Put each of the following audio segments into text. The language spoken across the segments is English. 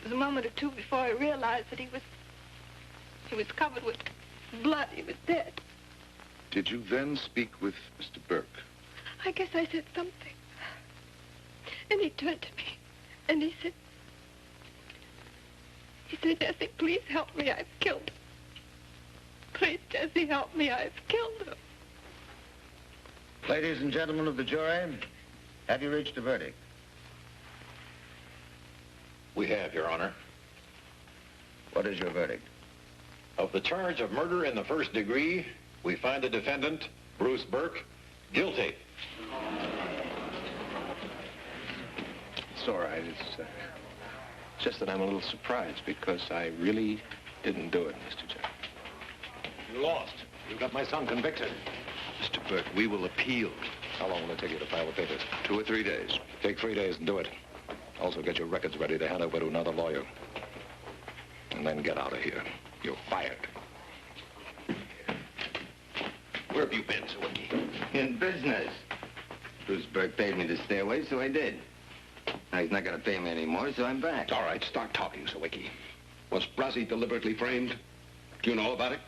was a moment or two before I realized that he was covered with blood. He was dead. Did you then speak with Mr. Burke? I guess I said something. And he turned to me, and he said, Jessie, please help me. I've killed her. Please, Jessie, help me. I've killed her. Ladies and gentlemen of the jury, have you reached a verdict? We have, Your Honor. What is your verdict? Of the charge of murder in the first degree, we find the defendant, Bruzzy Burke, guilty. It's all right. It's just that I'm a little surprised because I really didn't do it, Mr. Judd. You lost. You got my son convicted. Mr. Burke, we will appeal. How long will it take you to file the papers? 2 or 3 days. Take 3 days and do it. Also get your records ready to hand over to another lawyer. And then get out of here. You're fired. Where have you been, Sawicki? In business. Bruzzy Burke paid me to stay away, so I did. Now, he's not going to pay me anymore, so I'm back. All right, start talking, Sawicki. Was Bruzzy deliberately framed? Do you know about it?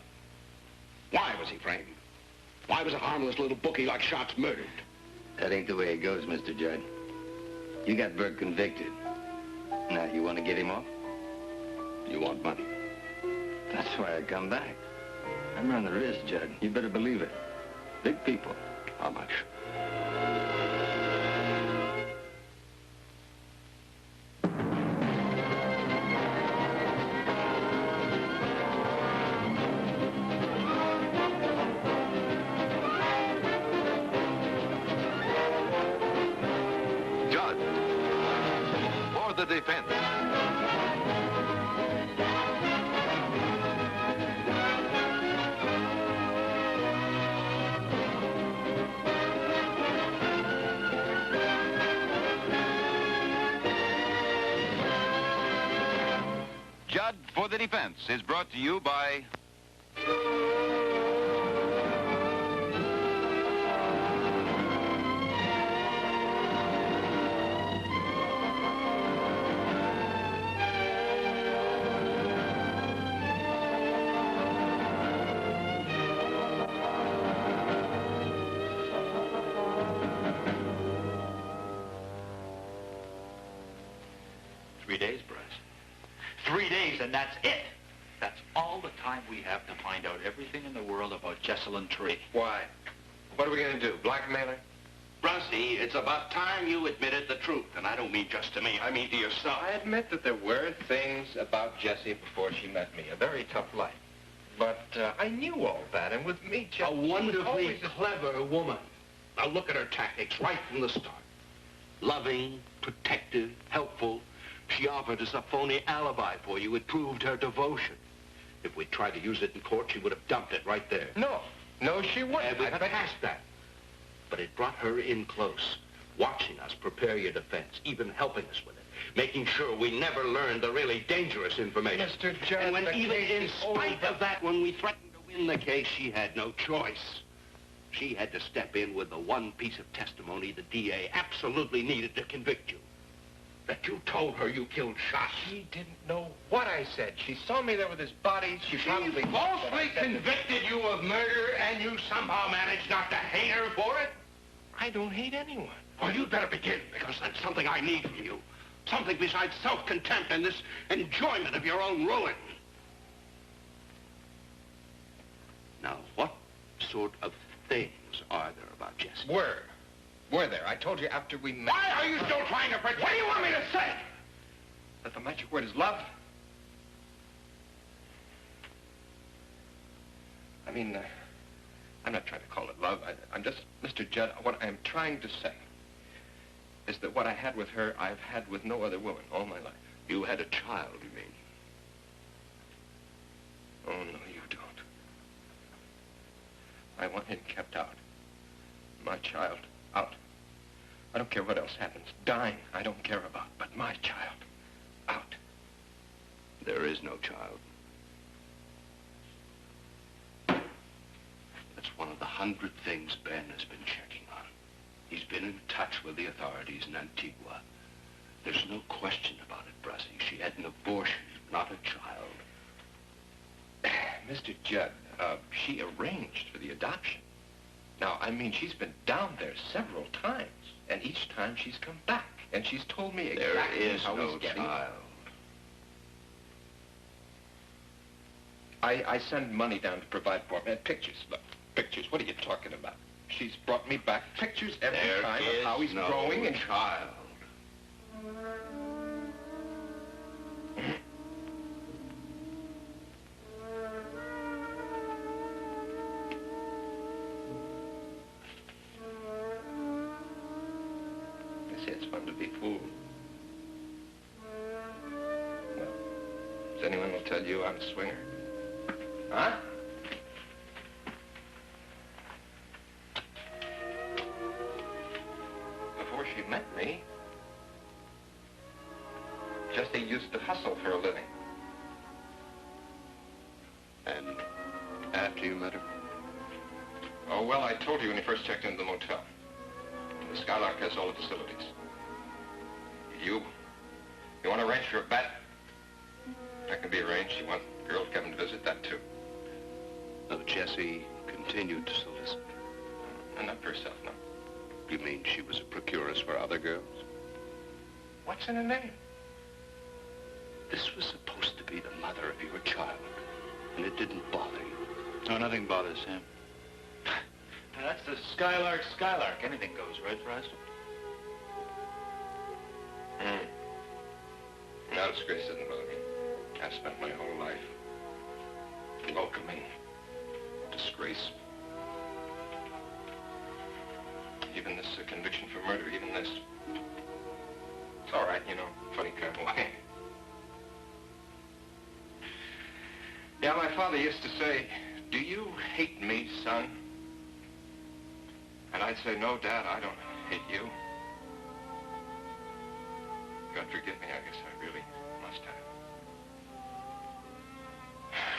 Why was he framed? Why was a harmless little bookie like Schatz murdered? That ain't the way it goes, Mr. Judd. You got Burke convicted. Now, you want to get him off? You want money? That's why I come back. I'm running the risk, Judd. You better believe it. Big people. How much? Judd, for the defense. Judd for the Defense is brought to you by... And that's it. That's all the time we have to find out everything in the world about Jessalyn Tree. Why? What are we going to do, blackmail her? Bruzzy, it's about time you admitted the truth, and I don't mean just to me, I mean to yourself. I admit that there were things about Jessie before she met me, a very tough life. But I knew all that, and with me, Jessie... A wonderfully clever woman. Now look at her tactics right from the start. Loving, protective, helpful. She offered us a phony alibi for you. It proved her devotion. If we'd tried to use it in court, she would have dumped it right there. No, she wouldn't. We got past that. But it brought her in close, watching us prepare your defense, even helping us with it, making sure we never learned the really dangerous information. Mr. Judd, and when the even case in is spite over. of that, when we threatened to win the case, she had no choice. She had to step in with the one piece of testimony the DA absolutely needed to convict you. That you told her you killed Schatz. She didn't know what I said. She saw me there with his body. She probably... falsely convicted you of murder, and you somehow managed not to hate her for it? I don't hate anyone. Well, you'd better begin, because that's something I need from you. Something besides self-contempt and this enjoyment of your own ruin. Now, what sort of things are there about Jessie? Were there. I told you after we met... Why are you still trying to pretend? What do you want me to say? That the magic word is love? I mean, I'm not trying to call it love. I'm just... Mr. Judd, what I'm trying to say is that what I had with her, I've had with no other woman all my life. You had a child, you mean? Oh, no, you don't. I want him kept out. My child. Out. I don't care what else happens. Dying, I don't care about. But my child, out. There is no child. That's one of the 100 things Ben has been checking on. He's been in touch with the authorities in Antigua. There's no question about it, Bruzzy. She had no abortion, not a child. Mr. Judd, she arranged for the adoption. Now, I mean, she's been down there several times, and each time she's come back, and she's told me exactly There is how no he's getting. child. I send money down to provide for me. Pictures, look, pictures. What are you talking about? She's brought me back pictures every There time is of how he's no growing and child. They say it's fun to be fooled. Well, does anyone will tell you I'm a swinger? Huh? Before she met me, Jessie used to hustle for a living. And after you met her? Oh, well, I told you when you first checked into the motel. The Skylark has all the facilities. You want to arrange for a bet? That can be arranged. You want the girl to come and visit, that too. No, Jessie continued to solicit. And not for herself, no. You mean she was a procuress for other girls? What's in her name? This was supposed to be the mother of your child, and it didn't bother you. No, nothing bothers him. Now, that's the Skylark. Anything goes, right, Frost? No, disgrace doesn't bother me. I've spent my whole life welcoming disgrace. Even this conviction for murder, even this. It's all right, you know, funny kind of way. Yeah, my father used to say, "Do you hate me, son?" And I'd say, "No, Dad, I don't hate you." God forgive me, I guess I really must have.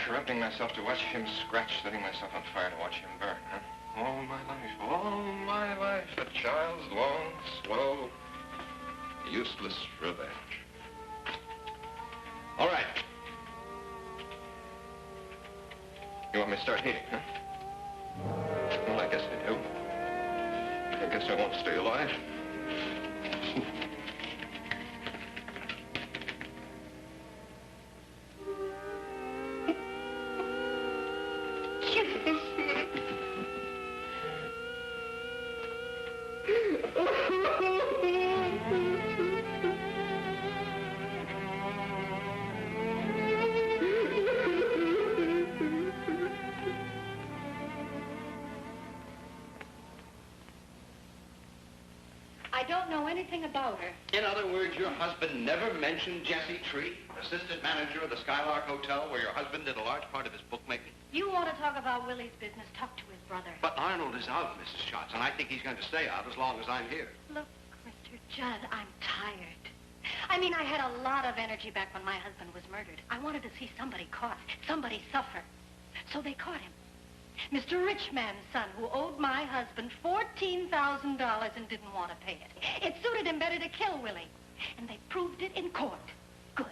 Corrupting myself to watch him scratch, setting myself on fire to watch him burn, huh? All my life, a child's long, slow, useless revenge. All right. You want me to start hating, huh? Well, I guess I do. I guess I won't stay alive. I don't know anything about her. In other words, your husband never mentioned Jessie Tree, assistant manager of the Skylark Hotel, where your husband did a large part of his bookmaking? You want to talk about Willie's business, talk to his brother. But Arnold is out, Mrs. Schatz, and I think he's going to stay out as long as I'm here. Look, Mr. Judd, I'm tired. I mean, I had a lot of energy back when my husband was murdered. I wanted to see somebody caught, somebody suffer. So they caught him. Mr. Richman's son, who owed my husband $14,000 and didn't want to pay it. It suited him better to kill Willie. And they proved it in court. Good.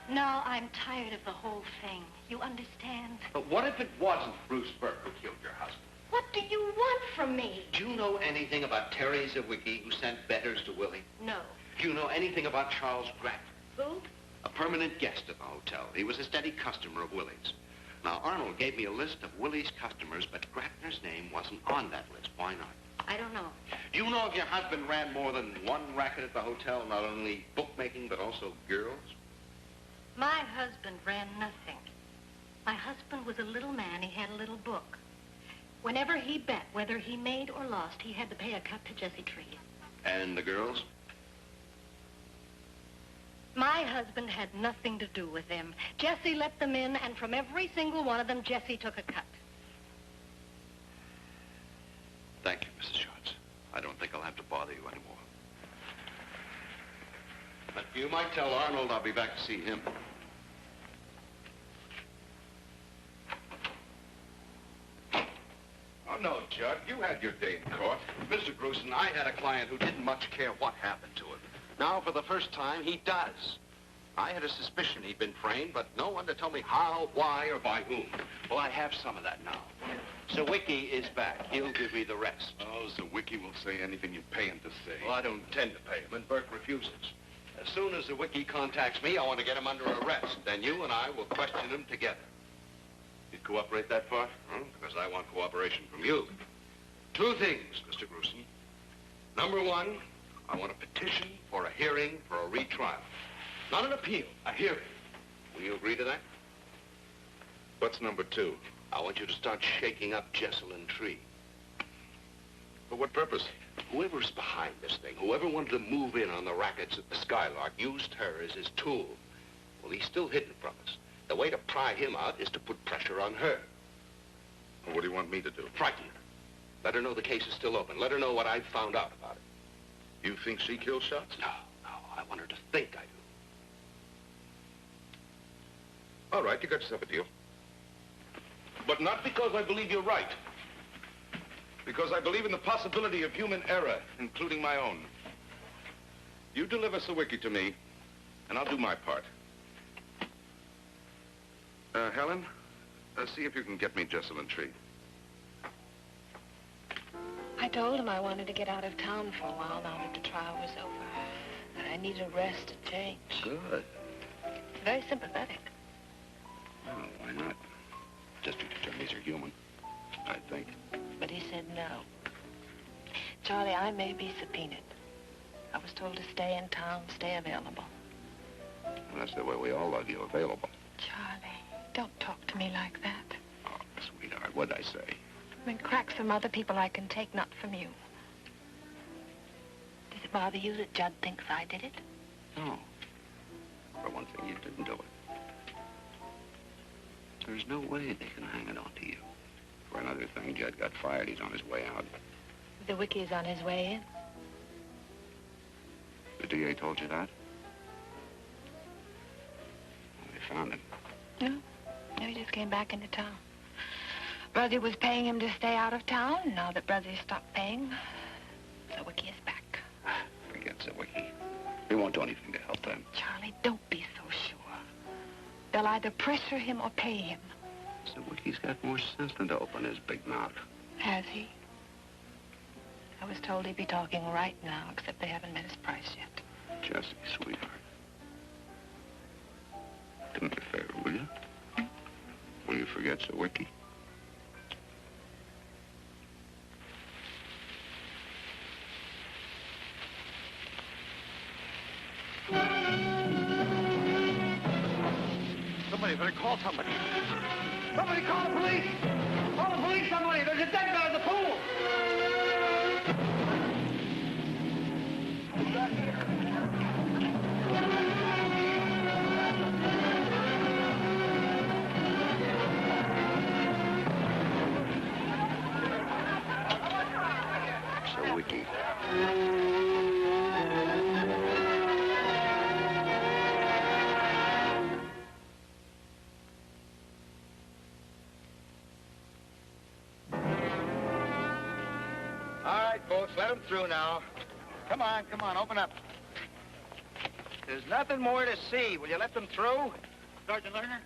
Now I'm tired of the whole thing. You understand? But what if it wasn't Bruce Burke who killed your husband? What do you want from me? Do you know anything about Terry Zawicki, who sent betters to Willie? No. Do you know anything about Charles Grant? Who? A permanent guest at the hotel. He was a steady customer of Willie's. Now, Arnold gave me a list of Willie's customers, but Gratner's name wasn't on that list. Why not? I don't know. Do you know if your husband ran more than one racket at the hotel, not only bookmaking, but also girls? My husband ran nothing. My husband was a little man. He had a little book. Whenever he bet, whether he made or lost, he had to pay a cut to Jessie Tree. And the girls? My husband had nothing to do with them. Jessie let them in, and from every single one of them, Jessie took a cut. Thank you, Mrs. Schatz. I don't think I'll have to bother you anymore. But you might tell Arnold I'll be back to see him. Oh, no, Judd. You had your day in court. Mr. Grusin, I had a client who didn't much care what happened to him. Now, for the first time, he does. I had a suspicion he'd been framed, but no one to tell me how, why, or by whom. Well, I have some of that now. Sawicki is back. He'll give me the rest. Oh, Zawicki will say anything you pay him to say. Well, I don't intend to pay him, and Burke refuses. As soon as Sawicki contacts me, I want to get him under arrest. Then you and I will question him together. You'd cooperate that far? Because I want cooperation from you. Two things, Mr. Grusin. Number one, I want a petition for a hearing for a retrial. Not an appeal, a hearing. Will you agree to that? What's number two? I want you to start shaking up Jesselyn Tree. For what purpose? Whoever's behind this thing, whoever wanted to move in on the rackets at the Skylark, used her as his tool. Well, he's still hidden from us. The way to pry him out is to put pressure on her. Well, what do you want me to do? Frighten her. Let her know the case is still open. Let her know what I've found out about it. You think she killed Shots? No. I want her to think I do. All right, you got yourself a deal. But not because I believe you're right. Because I believe in the possibility of human error, including my own. You deliver Sawicki to me, and I'll do my part. Helen, see if you can get me Jesselyn Tree. I told him I wanted to get out of town for a while now that the trial was over. That I needed a rest and change. Good. Very sympathetic. Oh, why not? District attorneys are human, I think. But he said no. Charlie, I may be subpoenaed. I was told to stay in town, stay available. Well, that's the way we all love you, available. Charlie, don't talk to me like that. Oh, sweetheart, what'd I say? I mean, cracks from other people I can take, not from you. Does it bother you that Judd thinks I did it? No. For one thing, you didn't do it. There's no way they can hang it on to you. For another thing, Judd got fired. He's on his way out. The wiki is on his way in. The DA told you that? Well, they found him. No, he just came back into town. Bruzzy was paying him to stay out of town. Now that Bruzzy stopped paying, Sawicki is back. Forget Sawicki. He won't do anything to help them. Charlie, don't be so sure. They'll either pressure him or pay him. Sawicki's got more sense than to open his big mouth. Has he? I was told he'd be talking right now, except they haven't met his price yet. Jessie, sweetheart. Do me a favor, will you? Will you forget Sawicki? Somebody better call somebody. Somebody call the police! Call the police, somebody! There's a dead guy in the pool! Sawicki. Folks, let them through now. Come on, open up. There's nothing more to see. Will you let them through? Sergeant Lerner?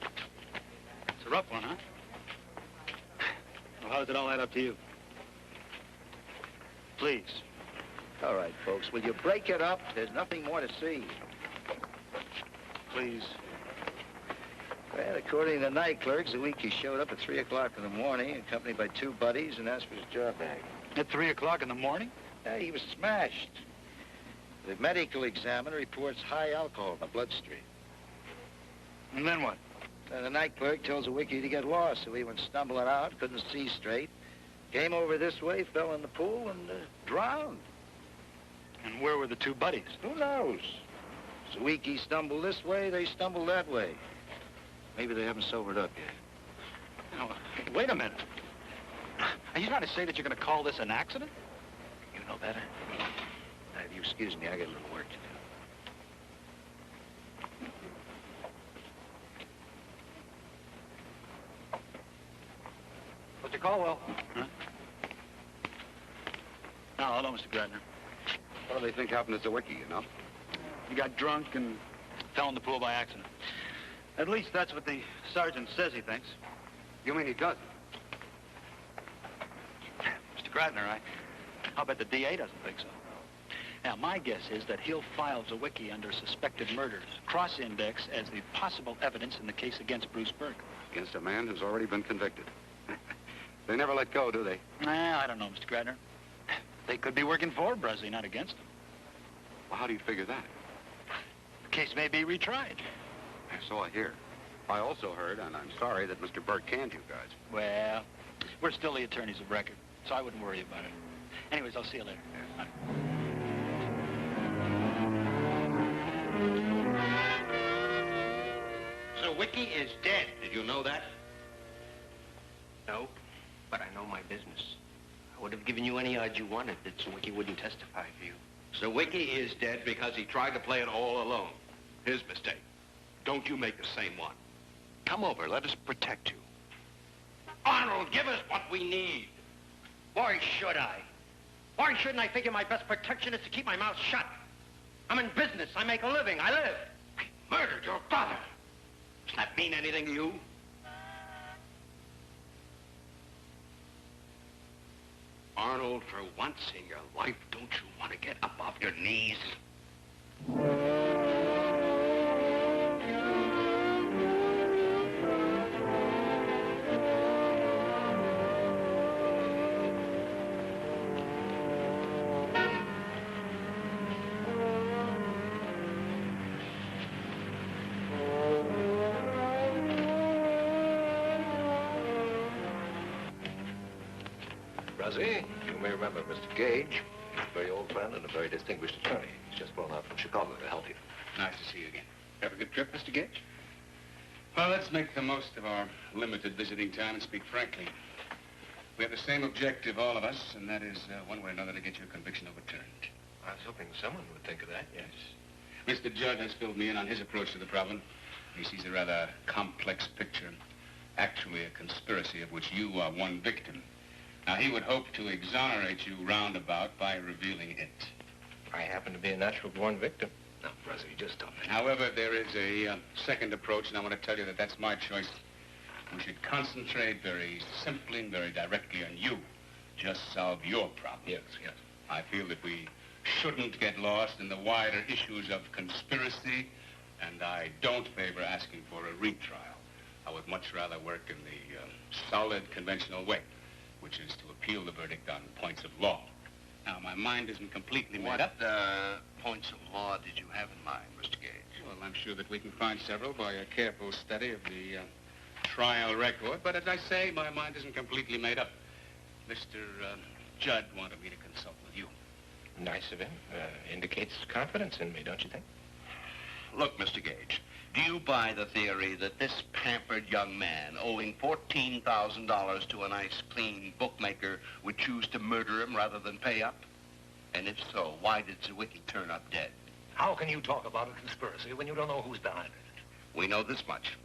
It's a rough one, huh? Well, how does it all add up to you? Please. All right, folks, will you break it up? There's nothing more to see. Please. Well, according to the night clerks, the week he showed up at 3 o'clock in the morning, accompanied by 2 buddies, and asked for his job bag. At 3 o'clock in the morning? He was smashed. The medical examiner reports high alcohol in the bloodstream. And then what? The night clerk tells the wiki to get lost, so he went stumbling out, couldn't see straight. Came over this way, fell in the pool, and drowned. And where were the 2 buddies? Who knows? Sawicki stumbled this way, they stumbled that way. Maybe they haven't sobered up yet. Now, wait a minute. Are you trying to say that you're going to call this an accident? You know better. Now, if you excuse me, I got a little work to do. Mr. Caldwell. Huh? Now, hello, Mr. Gradner. What do they think happened to Sawicki, you know? He got drunk and Fell in the pool by accident. At least that's what the sergeant says he thinks. You mean he does? Mr. Gratner, I'll bet the DA doesn't think so. Now, my guess is that he'll file Zawicki under suspected murders, cross-index as the possible evidence in the case against Bruce Burke. Against a man who's already been convicted. They never let go, do they? Nah, I don't know, Mr. Gratner. They could be working for Bruzzy, not against him. Well, how do you figure that? The case may be retried. So I hear. I also heard, and I'm sorry, that Mr. Burke canned you guys. Well, we're still the attorneys of record, so I wouldn't worry about it. Anyways, I'll see you later. Yeah. Bye. Zawicki is dead. Did you know that? No, but I know my business. I would have given you any odds you wanted that Zawicki wouldn't testify for you. Zawicki is dead because he tried to play it all alone. His mistake. Don't you make the same one. Come over. Let us protect you. Arnold, give us what we need. Why should I? Why shouldn't I figure my best protection is to keep my mouth shut? I'm in business. I make a living. I live. I murdered your father. Does that mean anything to you? Arnold, for once in your life, don't you want to get up off your knees? Bruzzy, you may remember Mr. Gage, a very old friend and a very distinguished attorney. He's just flown out from Chicago to help you. Nice to see you again. Have a good trip, Mr. Gage? Well, let's make the most of our limited visiting time and speak frankly. We have the same objective, all of us, and that is, one way or another, to get your conviction overturned. I was hoping someone would think of that. Yes. Mr. Judd has filled me in on his approach to the problem. He sees a rather complex picture, actually a conspiracy of which you are one victim. Now, he would hope to exonerate you roundabout by revealing it. I happen to be a natural-born victim. Now, Bruzzy, just stop it. However, there is a second approach, and I want to tell you that that's my choice. We should concentrate very simply and very directly on you. Just solve your problem. Yes, yes. I feel that we shouldn't get lost in the wider issues of conspiracy, and I don't favor asking for a retrial. I would much rather work in the solid, conventional way, which is to appeal the verdict on points of law. Now, my mind isn't completely made up. What points of law did you have in mind, Mr. Gage? Well, I'm sure that we can find several by a careful study of the trial record, but as I say, my mind isn't completely made up. Mr. Judd wanted me to consult with you. Nice of him. Indicates confidence in me, don't you think? Look, Mr. Gage, do you buy the theory that this pampered young man, owing $14,000 to a nice, clean bookmaker, would choose to murder him rather than pay up? And if so, why did Zawicki turn up dead? How can you talk about a conspiracy when you don't know who's behind it? We know this much.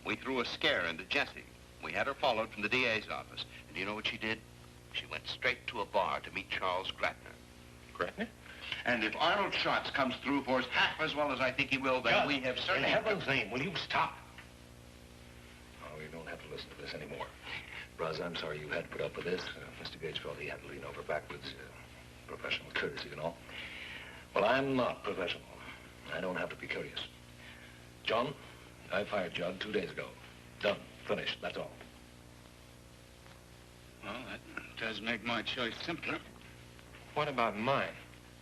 We threw a scare into Jessie. We had her followed from the DA's office. And do you know what she did? She went straight to a bar to meet Charles Gratner. Gratner? And if Arnold Schatz comes through for us half as well as I think he will, then we have certainly... In heaven's name, will you stop? Oh, you don't have to listen to this anymore. Bruz, I'm sorry you had to put up with this. Mr. Gage felt he had to lean over backwards. Professional courtesy and all. Well, I'm not professional. I don't have to be courteous. John, I fired Judd 2 days ago. Done. Finished. That's all. Well, that does make my choice simpler. What about mine?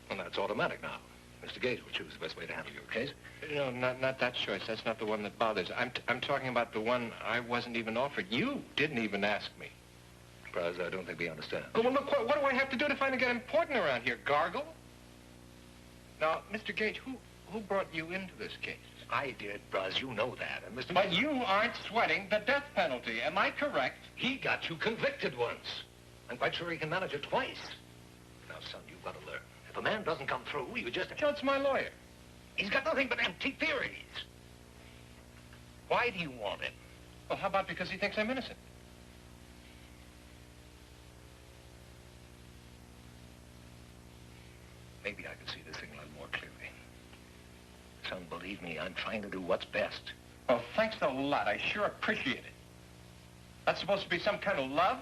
Well, that's automatic now. Mr. Gage will choose the best way to handle your case. No, not that choice. That's not the one that bothers. I'm talking about the one I wasn't even offered. You didn't even ask me. Bruz, I don't think we understand. Oh, well, look, what do I have to do to find it get important around here, Gargle? Now, Mr. Gage, who brought you into this case? I did, Bruz. You know that. And Mr. But you aren't sweating the death penalty. Am I correct? He got you convicted once. I'm quite sure he can manage it twice. Now, son, you've got to learn. If a man doesn't come through, you just... Judd's my lawyer. He's got nothing but empty theories. Why do you want him? Well, how about because he thinks I'm innocent? Maybe I can see this thing a little more clearly. It's unbelievable. Believe me, I'm trying to do what's best. Well, thanks a lot. I sure appreciate it. That's supposed to be some kind of love?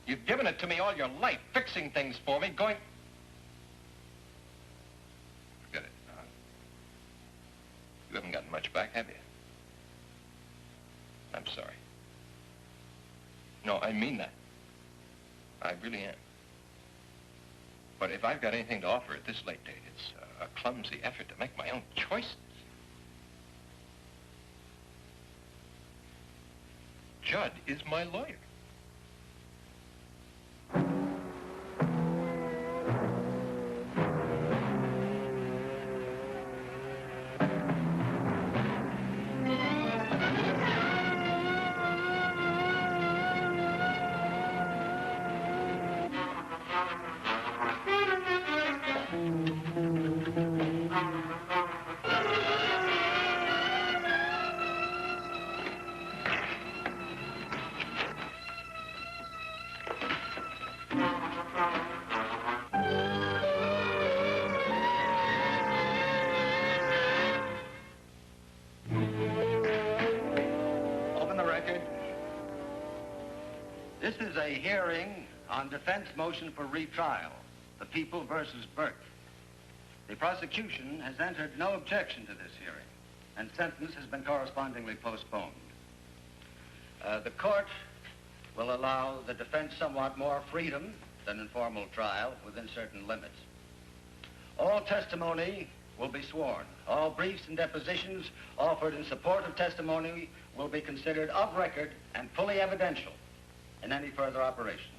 You've given it to me all your life, fixing things for me, going... Forget it. You haven't gotten much back, have you? I'm sorry. No, I mean that. I really am. But if I've got anything to offer at this late date, it's a clumsy effort to make my own choices. Judd is my lawyer. This is a hearing on defense motion for retrial, the People versus Burke. The prosecution has entered no objection to this hearing, and sentence has been correspondingly postponed. The court will allow the defense somewhat more freedom than in formal trial within certain limits. All testimony will be sworn. All briefs and depositions offered in support of testimony will be considered of record and fully evidential in any further operation.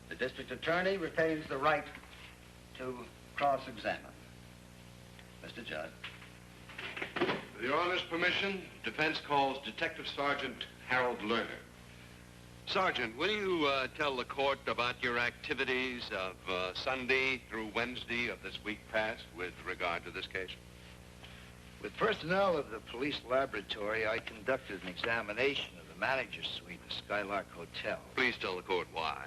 The district attorney retains the right to cross-examine. Mr. Judd. With Your Honor's permission, defense calls Detective Sergeant Harold Lerner. Sergeant, will you tell the court about your activities of Sunday through Wednesday of this week past with regard to this case? With personnel of the police laboratory, I conducted an examination of the manager's suite at Skylark Hotel. Please tell the court why.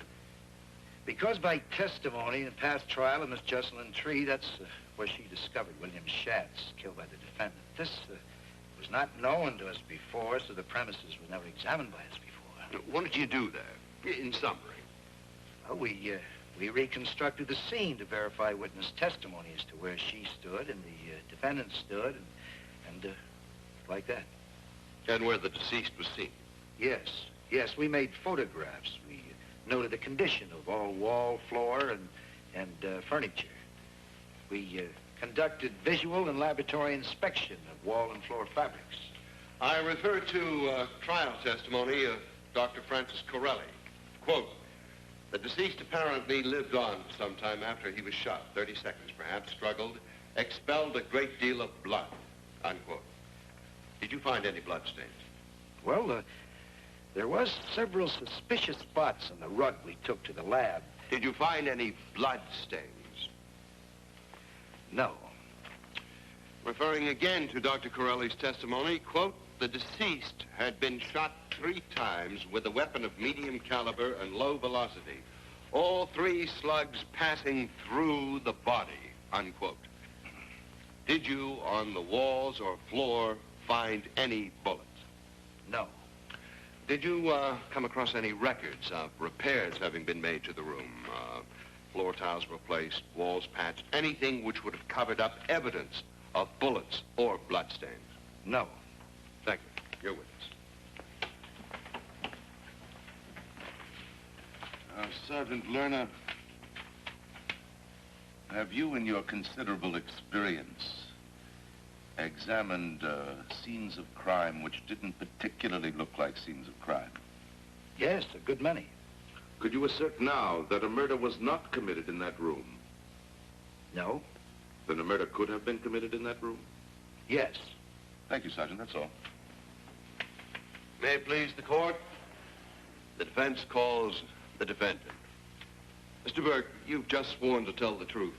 Because by testimony in the past trial of Miss Jocelyn Tree, that's where she discovered William Schatz killed by the defendant. This was not known to us before, so the premises were never examined by us before. What did you do there, in summary? Well, we reconstructed the scene to verify witness testimony as to where she stood and the defendant stood, and like that. And where the deceased was seen? Yes, we made photographs. We noted the condition of all wall, floor, and furniture. We conducted visual and laboratory inspection of wall and floor fabrics. I refer to trial testimony of Dr. Francis Corelli. Quote, the deceased apparently lived on for some time after he was shot, 30 seconds perhaps, struggled, expelled a great deal of blood, unquote. Did you find any blood stains? Well, there was several suspicious spots on the rug we took to the lab. Did you find any blood stains? No. Referring again to Dr. Corelli's testimony, quote, the deceased had been shot 3 times with a weapon of medium caliber and low velocity, all 3 slugs passing through the body, unquote. Did you, on the walls or floor, find any bullets? No. Did you come across any records of repairs having been made to the room? Floor tiles replaced, walls patched, anything which would have covered up evidence of bullets or bloodstains? No. Thank you. Your witness. Sergeant Lerner, have you, in your considerable experience, examined scenes of crime which didn't particularly look like scenes of crime? Yes, a good many. Could you assert now that a murder was not committed in that room? No. Then a murder could have been committed in that room? Yes. Thank you, Sergeant. That's all. May it please the court? The defense calls the defendant. Mr. Burke, you've just sworn to tell the truth.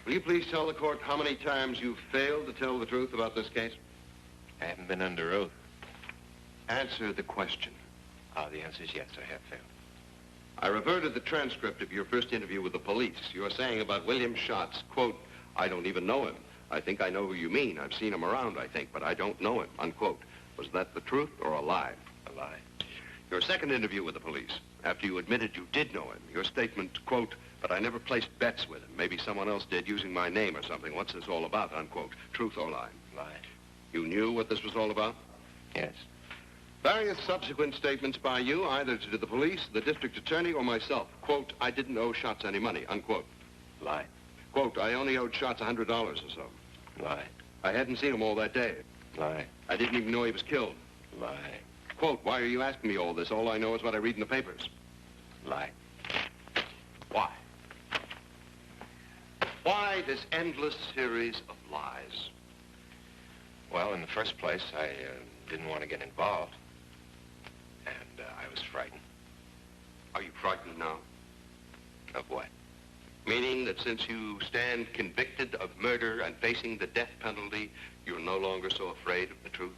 Will you please tell the court how many times you've failed to tell the truth about this case? I haven't been under oath. Answer the question. The answer is yes, I have failed. I refer to the transcript of your first interview with the police. You're saying about William Schatz, quote, I don't even know him. I think I know who you mean. I've seen him around, I think, but I don't know him, unquote. Was that the truth or a lie? A lie. Your second interview with the police, after you admitted you did know him, your statement, quote, but I never placed bets with him. Maybe someone else did using my name or something. What's this all about, unquote? Truth or lie? Lie. You knew what this was all about? Yes. Various subsequent statements by you, either to the police, the district attorney, or myself. Quote, I didn't owe Schatz any money, unquote. Lie. Quote, I only owed Schatz $100 or so. Lie. I hadn't seen him all that day. Lie. I didn't even know he was killed. Lie. Quote, why are you asking me all this? All I know is what I read in the papers. Lie. Why? Why this endless series of lies? Well, in the first place, I didn't want to get involved. And I was frightened. Are you frightened now? Of what? Meaning that since you stand convicted of murder and facing the death penalty, you're no longer so afraid of the truth?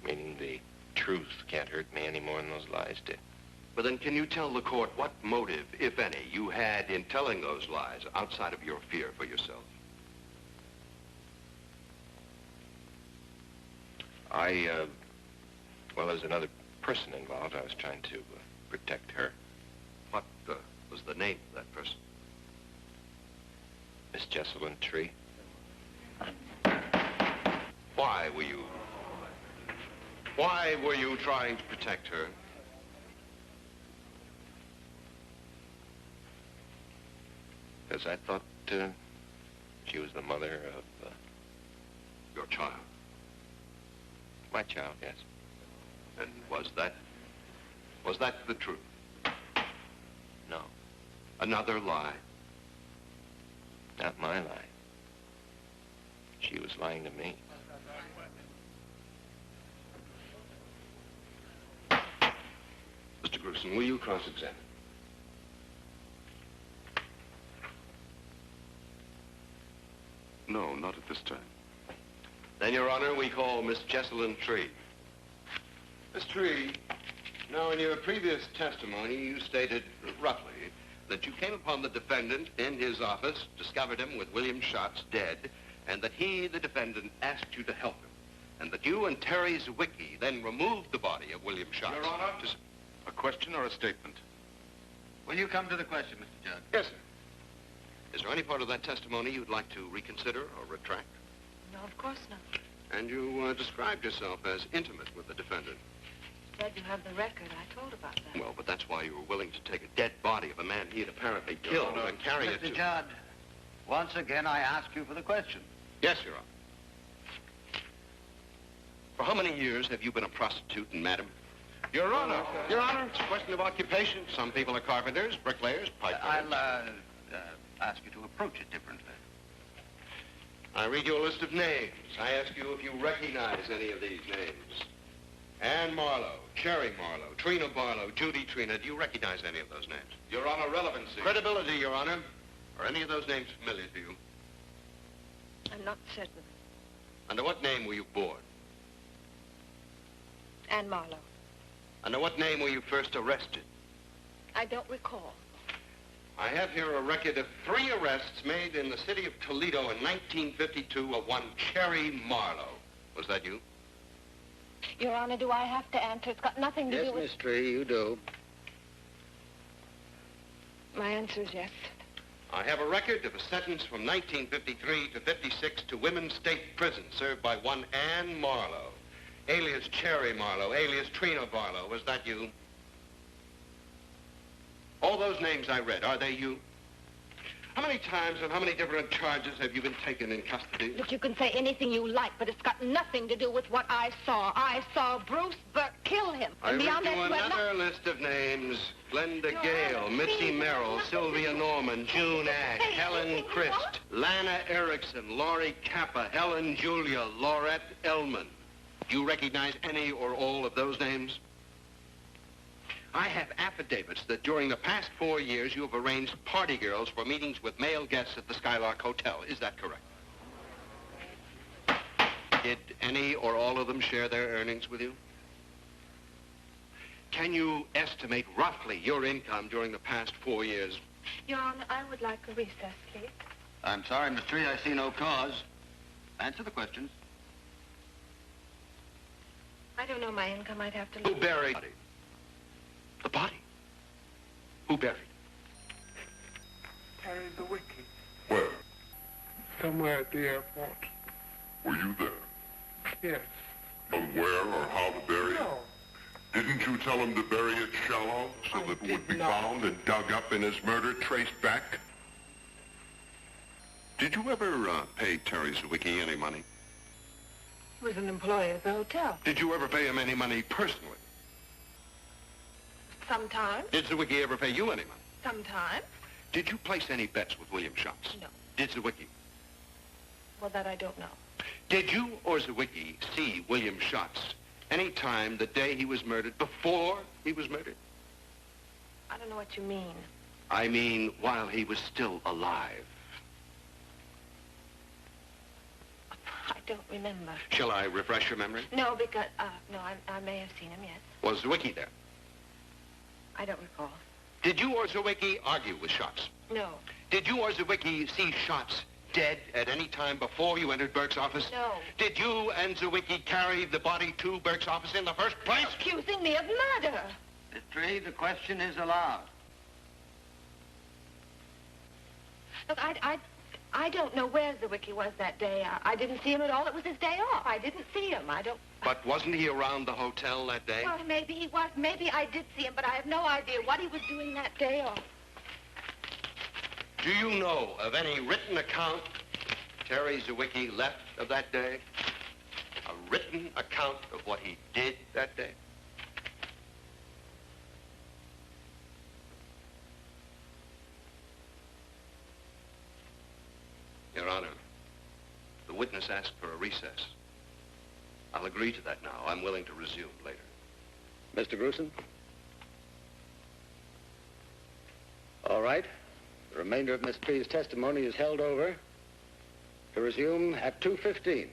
Meaning the truth can't hurt me any more than those lies did. But then can you tell the court what motive, if any, you had in telling those lies outside of your fear for yourself? Well, there's another person involved. I was trying to protect her. What was the name of that person? Miss Jesselyn Tree. Why were you trying to protect her? Because I thought she was the mother of... Your child? My child, yes. And was that the truth? No. Another lie? Not my lie. She was lying to me. Mr. Gruson, will you cross-examine? No, not at this time. Then, Your Honor, we call Miss Jesselyn Tree. Miss Tree, now in your previous testimony, you stated roughly that you came upon the defendant in his office, discovered him with William Schatz dead, and that he, the defendant, asked you to help him, and that you and Terry Zwicky then removed the body of William Schatz. Your Honor, a question or a statement? Will you come to the question, Mr. Judd? Yes, sir. Is there any part of that testimony you'd like to reconsider or retract? No, of course not. And you described yourself as intimate with the defendant. Dad, you have the record. I told about that. Well, but that's why you were willing to take a dead body of a man he had apparently killed and carry it to... Mr. Judd, once again, I ask you for the question. Yes, Your Honor. For how many years have you been a prostitute and madam? Your Honor, it's a question of occupation. Some people are carpenters, bricklayers, pipe fitters. I'll ask you to approach it differently. I read you a list of names. I ask you if you recognize any of these names. Ann Marlowe, Cherry Marlowe, Trina Barlow, Judy Trina. Do you recognize any of those names? Your Honor, relevancy. Credibility, Your Honor. Are any of those names familiar to you? I'm not certain. Under what name were you born? Ann Marlowe. Under what name were you first arrested? I don't recall. I have here a record of 3 arrests made in the city of Toledo in 1952 of one Cherry Marlowe. Was that you? Your Honor, do I have to answer? It's got nothing to do with... Yes, Miss Tree, you do. My answer is yes. I have a record of a sentence from 1953 to 56 to women's state prison served by one Ann Marlowe, alias Cherry Marlowe, alias Trina Barlow. Was that you? All those names I read, are they you? How many times and how many different charges have you been taken in custody? Look, you can say anything you like, but it's got nothing to do with what I saw. I saw Bruce Burke kill him. I read you another list of names. Glenda Gale, Mitzi Merrill, Sylvia Norman, June Ash, Helen Christ, Lana Erickson, Laurie Kappa, Helen Julia, Laurette Ellman. Do you recognize any or all of those names? I have affidavits that during the past 4 years you have arranged party girls for meetings with male guests at the Skylark Hotel. Is that correct? Did any or all of them share their earnings with you? Can you estimate roughly your income during the past 4 years? Your Honor, I would like a recess, please. I'm sorry, Miss Tree, I see no cause. Answer the questions. I don't know my income. I'd have to Who look. buried the body? Who buried? Carried the wiki. Where? Somewhere at the airport. Were you there? Yes. Of where or how to bury it? No. Didn't you tell him to bury it shallow so I that it did would be not. found and dug up and his murder traced back? Did you ever pay Terry Zwicky any money? He was an employee at the hotel. Did you ever pay him any money personally? Sometimes. Did Zwicky ever pay you any money? Sometimes. Did you place any bets with William Schatz? No. Did Zwicky? Well, that I don't know. Did you or Zwicky see William Schatz any time the day he was murdered, before he was murdered? I don't know what you mean. I mean, while he was still alive. I don't remember. Shall I refresh your memory? No, because, no, I may have seen him, yes. Was Zwicky there? I don't recall. Did you or Zwicky argue with Schatz? No. Did you or Zwicky see Schatz dead at any time before you entered Burke's office? No. Did you and Zwicky carry the body to Burke's office in the first place? Accusing me of murder. Mr. Reed, the question is allowed. Look, I don't know where Zwicky was that day. I didn't see him at all. It was his day off. I didn't see him. I don't... But wasn't he around the hotel that day? Well, maybe he was. Maybe I did see him, but I have no idea what he was doing that day off. Do you know of any written account Terry Zwicky left of that day? A written account of what he did that day? Your Honor, the witness asked for a recess. I'll agree to that now. I'm willing to resume later. Mr. Grusin? All right. The remainder of Miss Tree's testimony is held over to resume at 2:15.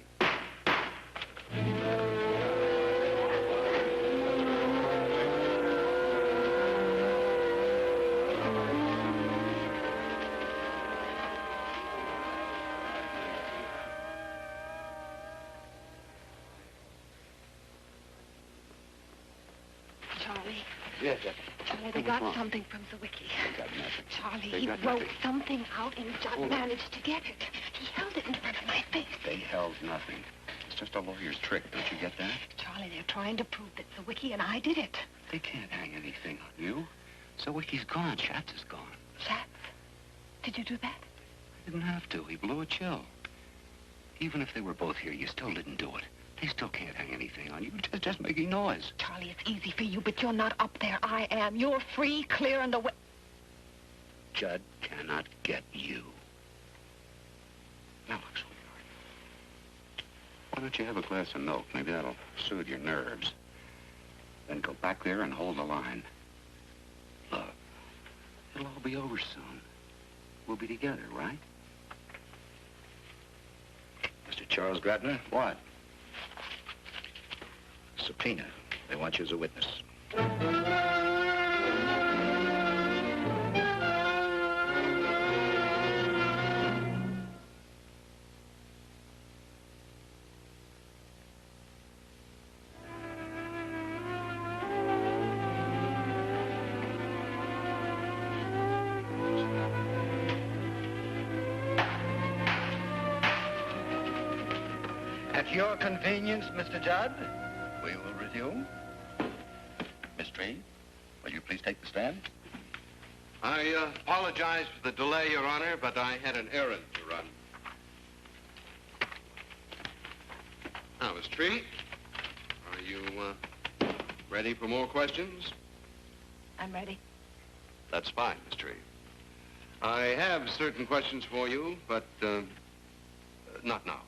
Charlie. Yes, sir. Charlie, they got something from Zwicky. Got nothing. Charlie, They he got wrote nothing. something out and Judd Hold on. managed to get it. He held it in front of my face. They held nothing. It's just a lawyer's trick. Don't you get that? Charlie, they're trying to prove that Zwicky and I did it. They can't hang anything on you. So Wicky's gone. Schatz is gone. Schatz? Did you do that? I didn't have to. He blew a chill. Even if they were both here, you still didn't do it. They still can't hang anything on you. Just making noise. Charlie, it's easy for you, but you're not up there. I am. You're free, clear, and away. Judd cannot get you. Now, look, sweetheart. Why don't you have a glass of milk? Maybe that'll soothe your nerves. Then go back there and hold the line. Look, it'll all be over soon. We'll be together, right? Mr. Charles Gradner? What? Subpoena. They want you as a witness. At your convenience, Mr. Judd, we will resume. Miss Tree, will you please take the stand? I apologize for the delay, Your Honor, but I had an errand to run. Now, Miss Tree, are you ready for more questions? I'm ready. That's fine, Miss Tree. I have certain questions for you, but not now.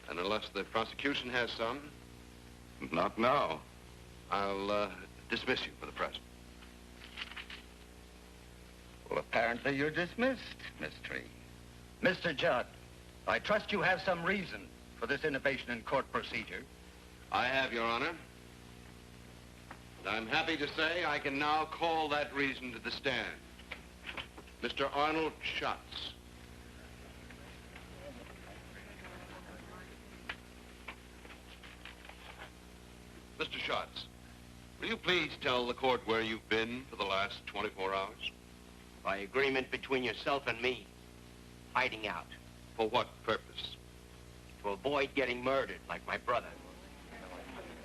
And unless the prosecution has some, Not now. I'll dismiss you for the present. Well, apparently you're dismissed, Miss Tree. Mr. Judd, I trust you have some reason for this innovation in court procedure. I have, Your Honor. And I'm happy to say I can now call that reason to the stand. Mr. Arnold Schatz. Schatz, will you please tell the court where you've been for the last 24 hours? By agreement between yourself and me, hiding out. For what purpose? To avoid getting murdered like my brother.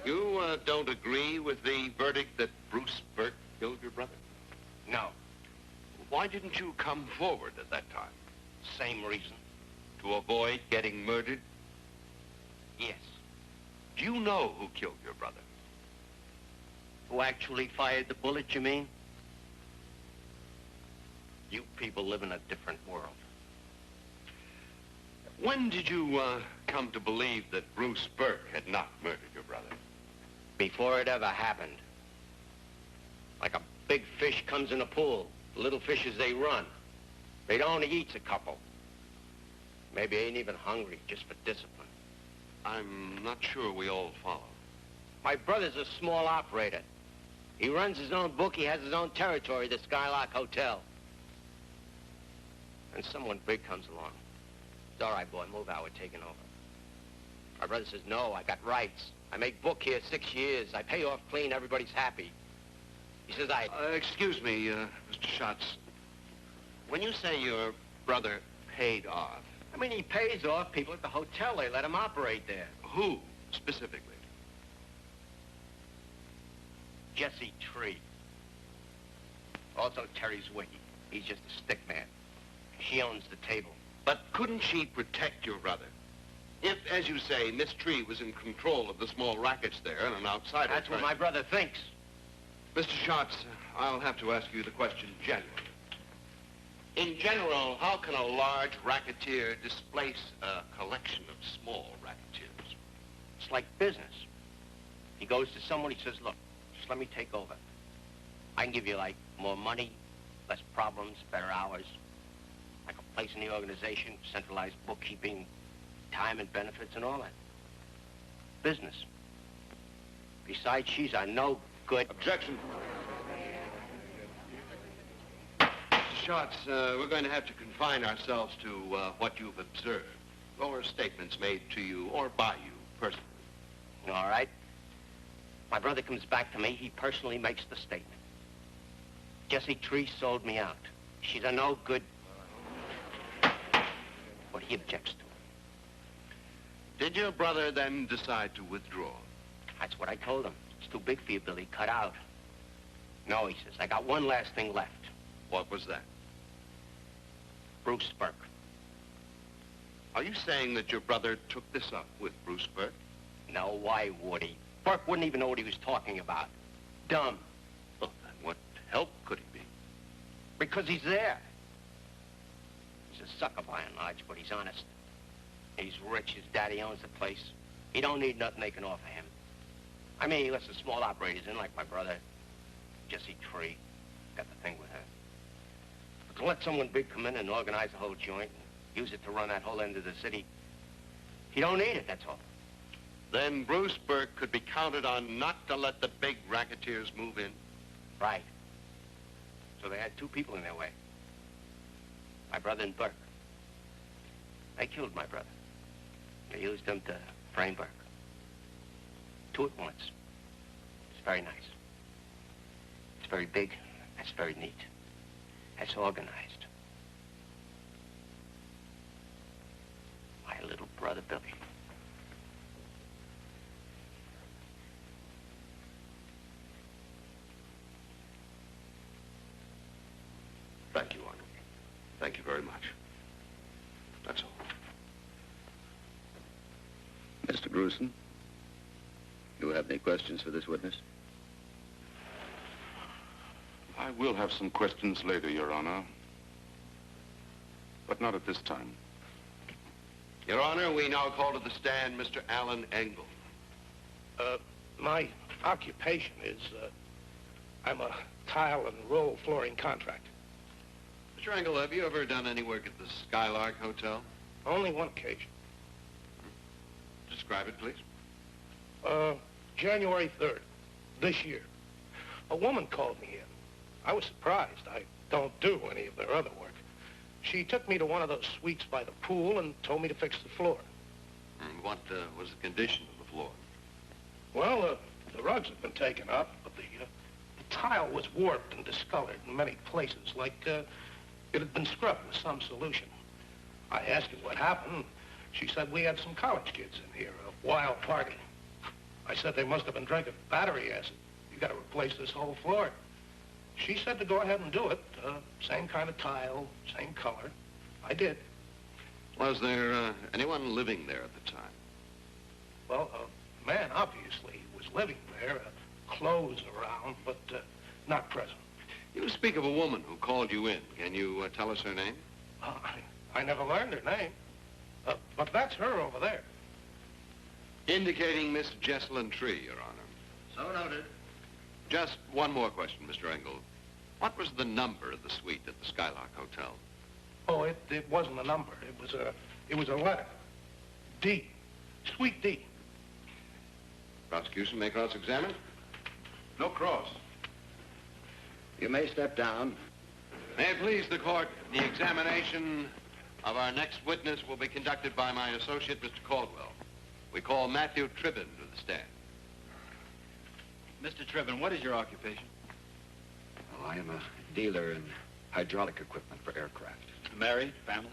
You don't agree with the verdict that Bruce Burke killed your brother? No. Why didn't you come forward at that time? Same reason. To avoid getting murdered? Yes. Do you know who killed your brother? Who actually fired the bullet, you mean? You people live in a different world. When did you come to believe that Bruce Burke had not murdered your brother? Before it ever happened. Like a big fish comes in a pool. The little fishes, they run. They only eats a couple. Maybe ain't even hungry, just for discipline. I'm not sure we all follow. My brother's a small operator. He runs his own book. He has his own territory, the Skylark Hotel. And someone big comes along. It's all right, boy, move out. We're taking over. My brother says, no, I got rights. I make book here 6 years. I pay off clean. Everybody's happy. He says, excuse me, Mr. Schatz. When you say your brother paid off... I mean, he pays off people at the hotel. They let him operate there. Who, specifically? Jesse Tree. Also Terry's Wiki. He's just a stick man. She owns the table. But couldn't she protect your brother? If, as you say, Miss Tree was in control of the small rackets there and an outsider... That's what my brother thinks. Mr. Schatz, I'll have to ask you the question generally. In general, how can a large racketeer displace a collection of small racketeers? It's like business. He goes to someone, he says, look, just let me take over. I can give you, like, more money, less problems, better hours. Like a place in the organization, centralized bookkeeping, time and benefits and all that. Business. Besides, she's a no good... Objection. Mr. Schatz, we're going to have to confine ourselves to what you've observed, or statements made to you or by you personally. All right. My brother comes back to me. He personally makes the statement. Jessie Tree sold me out. She's a no good... What he objects to. Did your brother then decide to withdraw? That's what I told him. It's too big for you, Billy. Cut out. No, he says, I got one last thing left. What was that? Bruce Burke. Are you saying that your brother took this up with Bruce Burke? No, why would he? Burke wouldn't even know what he was talking about. Dumb. Well, then what help could he be? Because he's there. He's a sucker by and large, but he's honest. He's rich. His daddy owns the place. He don't need nothing they can offer him. I mean, he lets the small operators in, like my brother, Jessie Tree. Got the thing with her. But to let someone big come in and organize the whole joint and use it to run that whole end of the city, he don't need it, that's all. Then Bruce Burke could be counted on not to let the big racketeers move in? Right. So they had two people in their way. My brother and Burke. They killed my brother. They used him to frame Burke. Two at once. It's very nice. It's very big. It's very neat. It's organized. My little brother, Billy. Thank you, Arnold. Thank you very much. That's all. Mr. Gruson, do you have any questions for this witness? I will have some questions later, Your Honor. But not at this time. Your Honor, we now call to the stand Mr. Alan Engel. My occupation is, I'm a tile and roll flooring contractor. Mr. Engel, have you ever done any work at the Skylark Hotel? Only one occasion. Describe it, please. January 3rd, this year. A woman called me in. I was surprised. I don't do any of their other work. She took me to one of those suites by the pool and told me to fix the floor. And what was the condition of the floor? Well, The rugs had been taken up, but the tile was warped and discolored in many places, like it had been scrubbed with some solution. I asked her what happened. She said we had some college kids in here, a wild party. I said they must have been drinking battery acid. You got to replace this whole floor. She said to go ahead and do it. Same kind of tile, same color. I did. Was there anyone living there at the time? Well, a man obviously was living there, clothes around, but not present. You speak of a woman who called you in. Can you tell us her name? I never learned her name. But that's her over there. Indicating Miss Jessalyn Tree, Your Honor. So noted. Just one more question, Mr. Engel. What was the number of the suite at the Skylark Hotel? Oh, it wasn't a number. It was a letter. D. Suite D. Prosecution may cross-examine? No cross. You may step down. May it please the court, the examination of our next witness will be conducted by my associate, Mr. Caldwell. We call Matthew Tribbin to the stand. Mr. Tribbin, what is your occupation? Oh, I am a dealer in hydraulic equipment for aircraft. Married? Family?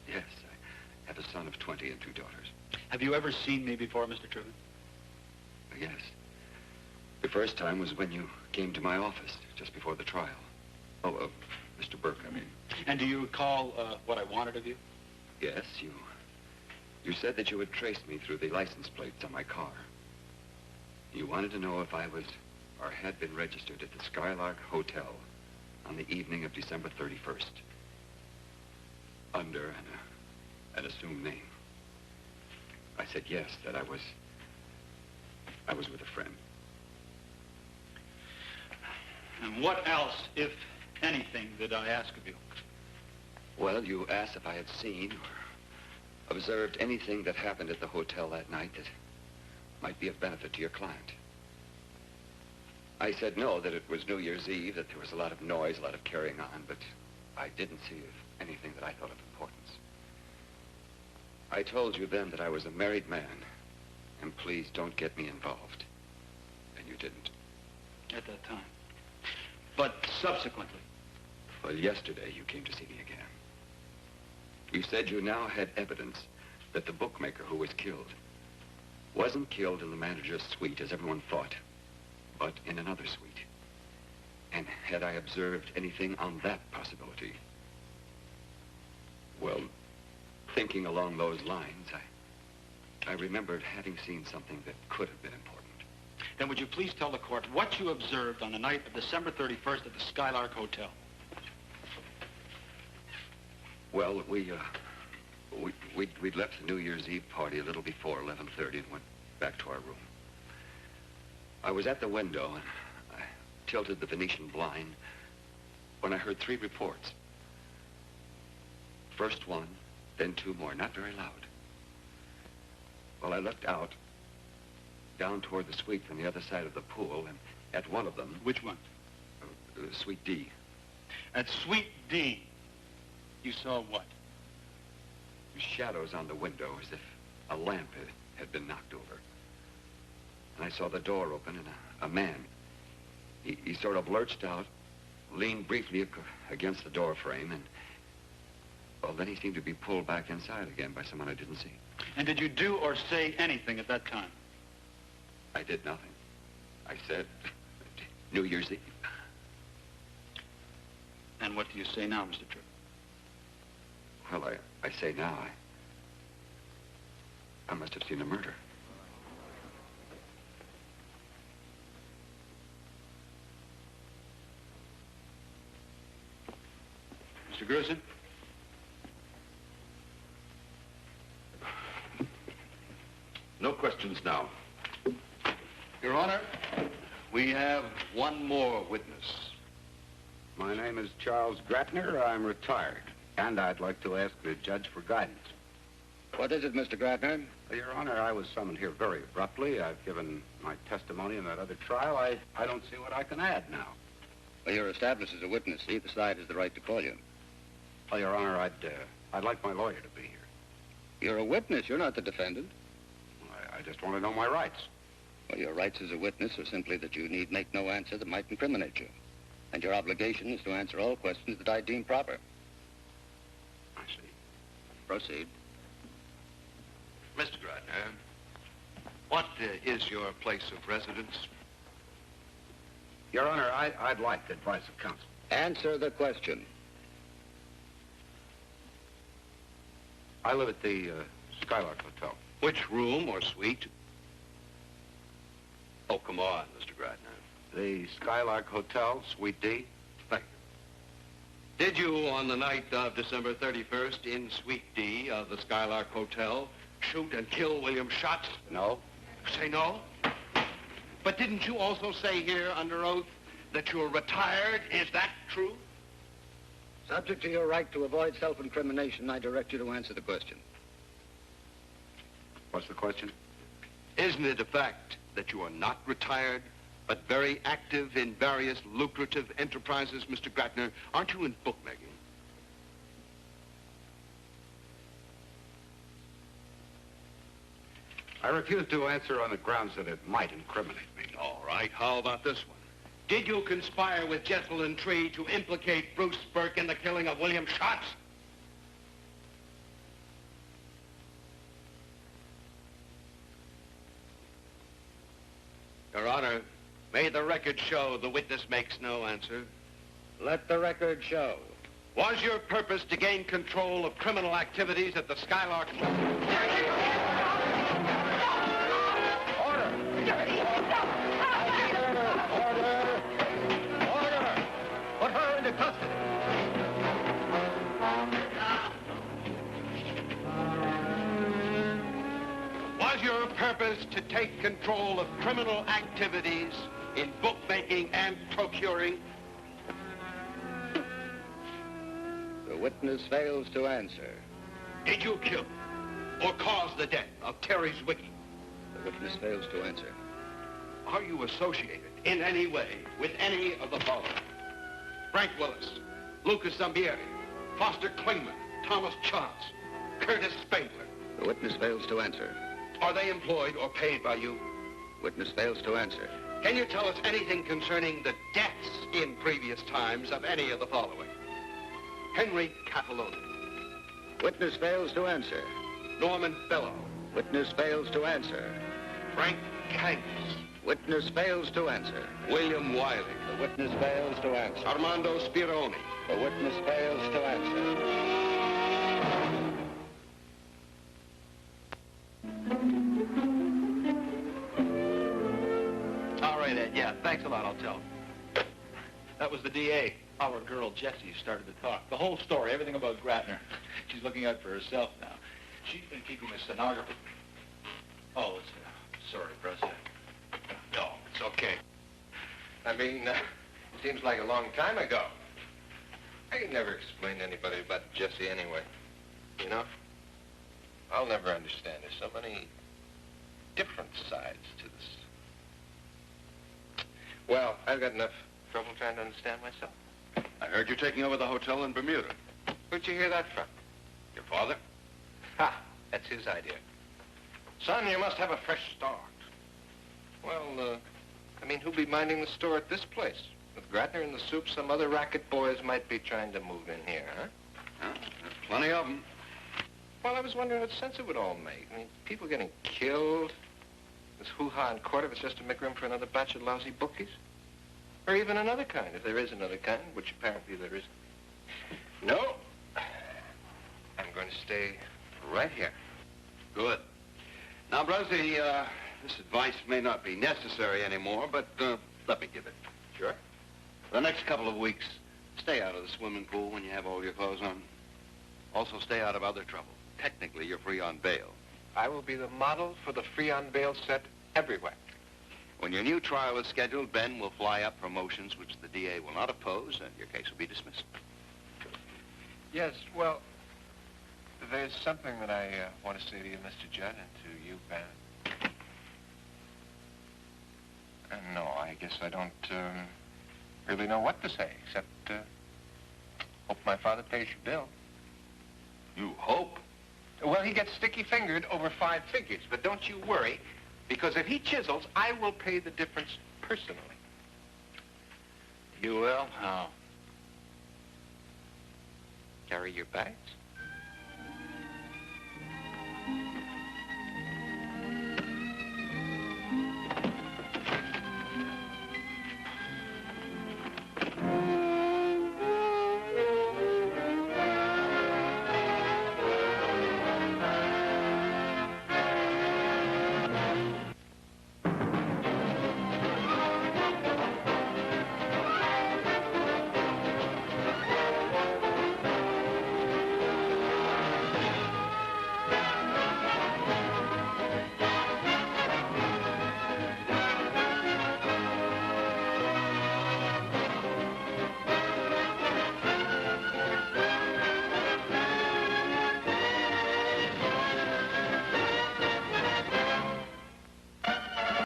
Yes, I have a son of 20 and 2 daughters. Have you ever seen me before, Mr. Tribbin? Yes. The first time was when you came to my office just before the trial. Oh, Mr. Burke, I mean. And do you recall what I wanted of you? Yes, you said that you would trace me through the license plates on my car. You wanted to know if I was or had been registered at the Skylark Hotel on the evening of December 31st. Under an assumed name. I said yes, that I was with a friend. And what else, if anything, did I ask of you? Well, you asked if I had seen or observed anything that happened at the hotel that night that might be of benefit to your client. I said no, that it was New Year's Eve, that there was a lot of noise, a lot of carrying on, but I didn't see anything that I thought of importance. I told you then that I was a married man, and please don't get me involved. And you didn't. At that time. But subsequently? Well, yesterday you came to see me again. You said you now had evidence that the bookmaker who was killed wasn't killed in the manager's suite, as everyone thought, but in another suite. And had I observed anything on that possibility? Well, thinking along those lines, I remembered having seen something that could have been important. Then would you please tell the court what you observed on the night of December 31st at the Skylark Hotel? Well, we'd left the New Year's Eve party a little before 11:30 and went back to our room. I was at the window and I tilted the Venetian blind when I heard 3 reports. First one, then 2 more, not very loud. Well, I looked out, down toward the suite from the other side of the pool, and at one of them... Which one? Suite D. At Suite D, you saw what? Shadows on the window, as if a lamp had been knocked over. And I saw the door open, and a man. He sort of lurched out, leaned briefly against the door frame, and... well, then he seemed to be pulled back inside again by someone I didn't see. And did you do or say anything at that time? I did nothing. I said, New Year's Eve. And what do you say now, Mr. Tripp? Well, I say now, I must have seen a murder. Mr. Grusin? No questions now. Your Honor, we have one more witness. My name is Charles Gratner. I'm retired, and I'd like to ask the judge for guidance. What is it, Mr. Gratner? Your Honor, I was summoned here very abruptly. I've given my testimony in that other trial. I don't see what I can add now. Well, you're established as a witness. Either side has the right to call you. Well, Your Honor, I'd like my lawyer to be here. You're a witness. You're not the defendant. I just want to know my rights. Well, your rights as a witness are simply that you need make no answer that might incriminate you. And your obligation is to answer all questions that I deem proper. I see. Proceed. Mr. Gradner, what is your place of residence? Your Honor, I'd like the advice of counsel. Answer the question. I live at the Skylark Hotel. Which room or suite? Oh, come on, Mr. Gradner. The Skylark Hotel, Suite D. Thank you. Did you, on the night of December 31st, in Suite D of the Skylark Hotel, shoot and kill William Schatz? No. Say no? But didn't you also say here under oath that you're retired? Is that true? Subject to your right to avoid self-incrimination, I direct you to answer the question. What's the question? Isn't it a fact that you are not retired, but very active in various lucrative enterprises, Mr. Gradner? Aren't you in bookmaking? I refuse to answer on the grounds that it might incriminate me. All right, how about this one? Did you conspire with Jesselyn Tree to implicate Bruce Burke in the killing of William Schatz? Your Honor, may the record show the witness makes no answer. Let the record show. Was your purpose to gain control of criminal activities at the Skylark? Put her into custody. Was your purpose to take control of criminal activities in bookmaking and procuring? The witness fails to answer. Did you kill or cause the death of Terry Zwicky? The witness fails to answer. Are you associated in any way with any of the following? Frank Willis, Lucas Zambieri, Foster Klingman, Thomas Chance, Curtis Spangler. The witness fails to answer. Are they employed or paid by you? Witness fails to answer. Can you tell us anything concerning the deaths in previous times of any of the following? Henry Cataloni. Witness fails to answer. Norman Bellow. Witness fails to answer. Frank Kangas. Witness fails to answer. William Wiley. The witness fails to answer. Armando Spironi. The witness fails to answer. All right, Ed. Yeah, thanks a lot, I'll tell. That was the DA. Our girl, Jessie, started to talk. The whole story, everything about Gratner. She's looking out for herself now. She's been keeping the stenographer. Oh, sorry, Bruzzy. No, it's okay. I mean, it seems like a long time ago. I could never explain to anybody about Jessie anyway. You know? I'll never understand. There's so many different sides to this. Well, I've got enough trouble trying to understand myself. I heard you're taking over the hotel in Bermuda. Where'd you hear that from? Your father? Ha! That's his idea. Son, you must have a fresh start. Well, I mean, who'll be minding the store at this place? With Gratner in the soup, some other racket boys might be trying to move in here, huh? There's plenty of them. Well, I was wondering what sense it would all make. I mean, people getting killed. This hoo-ha in court, if it's just to make room for another batch of lousy bookies. Or even another kind, if there is another kind, which apparently there isn't. No. I'm going to stay right here. Good. Now, Bruzzy, this advice may not be necessary anymore, but let me give it. Sure. For the next couple of weeks, stay out of the swimming pool when you have all your clothes on. Also, stay out of other trouble. Technically, you're free on bail. I will be the model for the free on bail set everywhere. When your new trial is scheduled, Ben will fly up for motions which the DA will not oppose, and your case will be dismissed. Yes, well, there's something that I want to say to you, Mr. Judd, and to you, Ben. No, I guess I don't really know what to say, except hope my father pays your bill. You hope? Well, he gets sticky-fingered over 5 figures, but don't you worry. Because if he chisels, I will pay the difference personally. You will? How? Carry your bags?